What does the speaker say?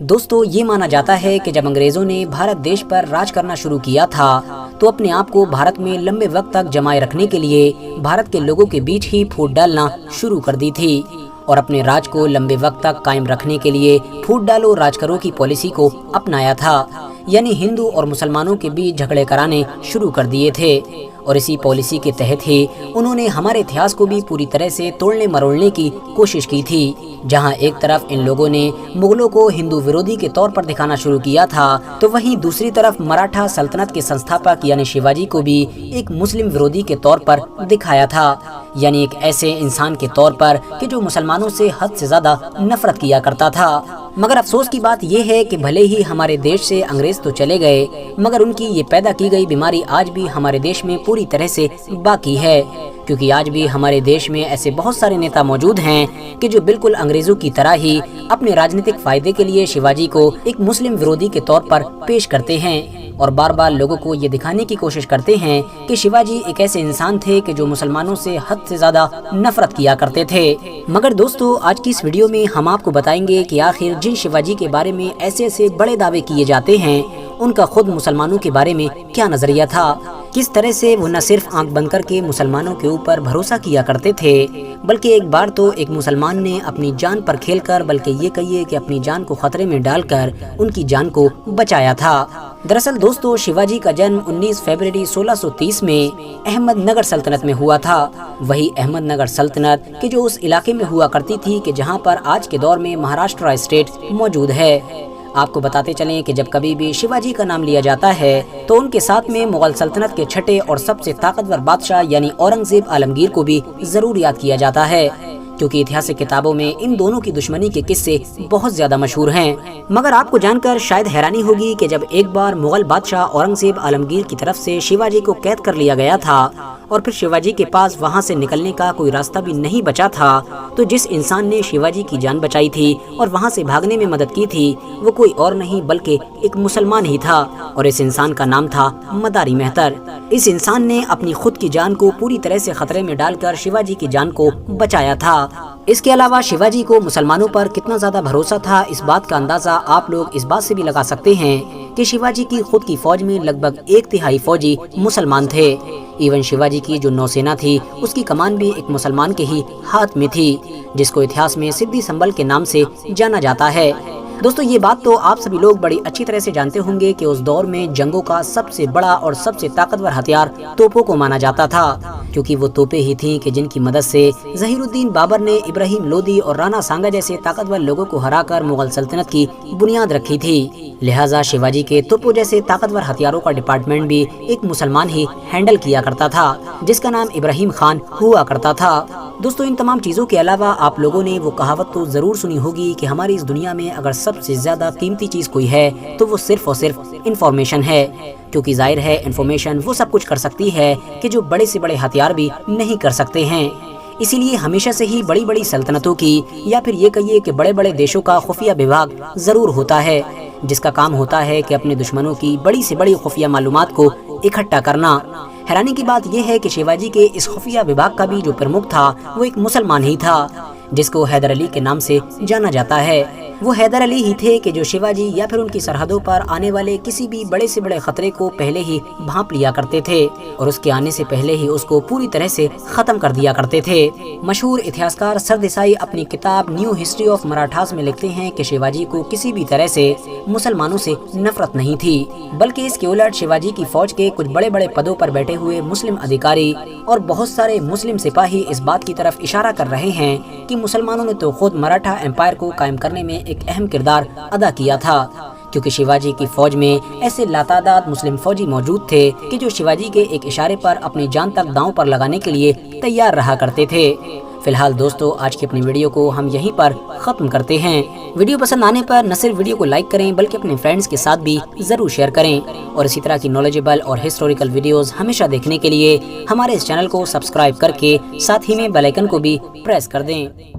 दोस्तों ये माना जाता है कि जब अंग्रेजों ने भारत देश पर राज करना शुरू किया था तो अपने आप को भारत में लंबे वक्त तक जमाए रखने के लिए भारत के लोगों के बीच ही फूट डालना शुरू कर दी थी और अपने राज को लंबे वक्त तक कायम रखने के लिए फूट डालो राज करो की पॉलिसी को अपनाया था, यानी हिंदू और मुसलमानों के बीच झगड़े कराने शुरू कर दिए थे। और इसी पॉलिसी के तहत ही उन्होंने हमारे इतिहास को भी पूरी तरह से तोड़ने मरोड़ने की कोशिश की थी। जहां एक तरफ इन लोगों ने मुगलों को हिंदू विरोधी के तौर पर दिखाना शुरू किया था, तो वहीं दूसरी तरफ मराठा सल्तनत के संस्थापक यानी शिवाजी को भी एक मुस्लिम विरोधी के तौर पर दिखाया था, यानी एक ऐसे इंसान के तौर पर कि जो मुसलमानों से हद से ज्यादा नफरत किया करता था। मगर अफसोस की बात यह है कि भले ही हमारे देश से अंग्रेज तो चले गए, मगर उनकी ये पैदा की गई बीमारी आज भी हमारे देश में पूरी तरह से बाकी है, क्योंकि आज भी हमारे देश में ऐसे बहुत सारे नेता मौजूद हैं कि जो बिल्कुल अंग्रेजों की तरह ही अपने राजनीतिक फायदे के लिए शिवाजी को एक मुस्लिम विरोधी के तौर पर पेश करते हैं और बार बार लोगों को ये दिखाने की कोशिश करते हैं कि शिवाजी एक ऐसे इंसान थे कि जो मुसलमानों से हद से ज्यादा नफरत किया करते थे। मगर दोस्तों आज की इस वीडियो में हम आपको बताएंगे कि आखिर जिन शिवाजी के बारे में ऐसे ऐसे बड़े दावे किए जाते हैं उनका खुद मुसलमानों के बारे में क्या नजरिया था, किस तरह से वो न सिर्फ आंख बंद करके मुसलमानों के ऊपर भरोसा किया करते थे, बल्कि एक बार तो एक मुसलमान ने अपनी जान पर खेलकर, बल्कि ये कहिए कि अपनी जान को खतरे में डालकर उनकी जान को बचाया था। दरअसल दोस्तों शिवाजी का जन्म 19 फरवरी 1630 में अहमदनगर सल्तनत में हुआ था। वही अहमदनगर सल्तनत कि जो उस इलाके में हुआ करती थी कि जहां पर आज के दौर में महाराष्ट्र स्टेट मौजूद है। आपको बताते चलें कि जब कभी भी शिवाजी का नाम लिया जाता है तो उनके साथ में मुगल सल्तनत के छठे और सबसे ताकतवर बादशाह यानी औरंगजेब आलमगीर को भी जरूर याद किया जाता है, क्योंकि ऐतिहासिक किताबों में इन दोनों की दुश्मनी के किस्से बहुत ज्यादा मशहूर हैं। मगर आपको जानकर शायद हैरानी होगी कि जब एक बार मुगल बादशाह औरंगजेब आलमगीर की तरफ से शिवाजी को कैद कर लिया गया था और फिर शिवाजी के पास वहां से निकलने का कोई रास्ता भी नहीं बचा था, तो जिस इंसान ने शिवाजी की जान बचाई थी और वहां से भागने में मदद की थी वो कोई और नहीं बल्कि एक मुसलमान ही था और इस इंसान का नाम था मदारी मेहतर। इस इंसान ने अपनी खुद की जान को पूरी तरह से खतरे में डालकर शिवाजी की जान को बचाया था। इसके अलावा शिवाजी को मुसलमानों पर कितना ज्यादा भरोसा था इस बात का अंदाजा आप लोग इस बात से भी लगा सकते हैं कि शिवाजी की खुद की फौज में लगभग 1/3 फौजी मुसलमान थे। इवन शिवाजी की जो नौसेना थी उसकी कमान भी एक मुसलमान के ही हाथ में थी, जिसको इतिहास में सिद्दी संबल के नाम से जाना जाता है। दोस्तों ये बात तो आप सभी लोग बड़ी अच्छी तरह से जानते होंगे कि उस दौर में जंगों का सबसे बड़ा और सबसे ताकतवर हथियार तोपों को माना जाता था, क्योंकि वो तोपें ही थीं कि जिनकी मदद से ज़हीरुद्दीन बाबर ने इब्राहिम लोदी और राणा सांगा जैसे ताकतवर लोगों को हराकर मुगल सल्तनत की बुनियाद रखी थी। लिहाजा शिवाजी के तोपों जैसे ताकतवर हथियारों का डिपार्टमेंट भी एक मुसलमान ही हैंडल किया करता था, जिसका नाम इब्राहिम खान हुआ करता था। दोस्तों इन तमाम चीज़ों के अलावा आप लोगों ने वो कहावत तो ज़रूर सुनी होगी कि हमारी इस दुनिया में अगर सबसे ज़्यादा कीमती चीज़ कोई है तो वो सिर्फ और सिर्फ इंफॉर्मेशन है, क्योंकि जाहिर है इंफॉर्मेशन वो सब कुछ कर सकती है कि जो बड़े से बड़े हथियार भी नहीं कर सकते हैं। इसीलिए हमेशा से ही बड़ी बड़ी सल्तनतों की या फिर ये कहिए कि बड़े बड़े देशों का खुफिया विभाग ज़रूर होता है, जिसका काम होता है कि अपने दुश्मनों की बड़ी से बड़ी खुफिया मालूमात को इकट्ठा करना। हैरानी की बात यह है कि शिवाजी के इस खुफिया विभाग का भी जो प्रमुख था वो एक मुसलमान ही था, जिसको हैदर अली के नाम से जाना जाता है। वो हैदर अली ही थे कि जो शिवाजी या फिर उनकी सरहदों पर आने वाले किसी भी बड़े से बड़े खतरे को पहले ही भांप लिया करते थे और उसके आने से पहले ही उसको पूरी तरह से खत्म कर दिया करते थे। मशहूर इतिहासकार सरदेसाई अपनी किताब न्यू हिस्ट्री ऑफ मराठास में लिखते हैं कि शिवाजी को किसी भी तरह से मुसलमानों से नफरत नहीं थी, बल्कि इसके उलट शिवाजी की फौज के कुछ बड़े बड़े पदों पर बैठे हुए मुस्लिम अधिकारी और बहुत सारे मुस्लिम सिपाही इस बात की तरफ इशारा कर रहे हैं कि मुसलमानों ने तो खुद मराठा एम्पायर को कायम करने में एक अहम किरदार अदा किया था, क्योंकि शिवाजी की फौज में ऐसे लातादाद मुस्लिम फौजी मौजूद थे कि जो शिवाजी के एक इशारे पर अपनी जान तक दांव पर लगाने के लिए तैयार रहा करते थे। फिलहाल दोस्तों आज की अपनी वीडियो को हम यहीं पर खत्म करते हैं। वीडियो पसंद आने पर न सिर्फ वीडियो को लाइक करें बल्कि अपने फ्रेंड्स के साथ भी जरूर शेयर करें और इसी तरह की नॉलेजेबल और हिस्टोरिकल वीडियोस हमेशा देखने के लिए हमारे इस चैनल को सब्सक्राइब करके साथ ही में बेल आइकन को भी प्रेस कर दें।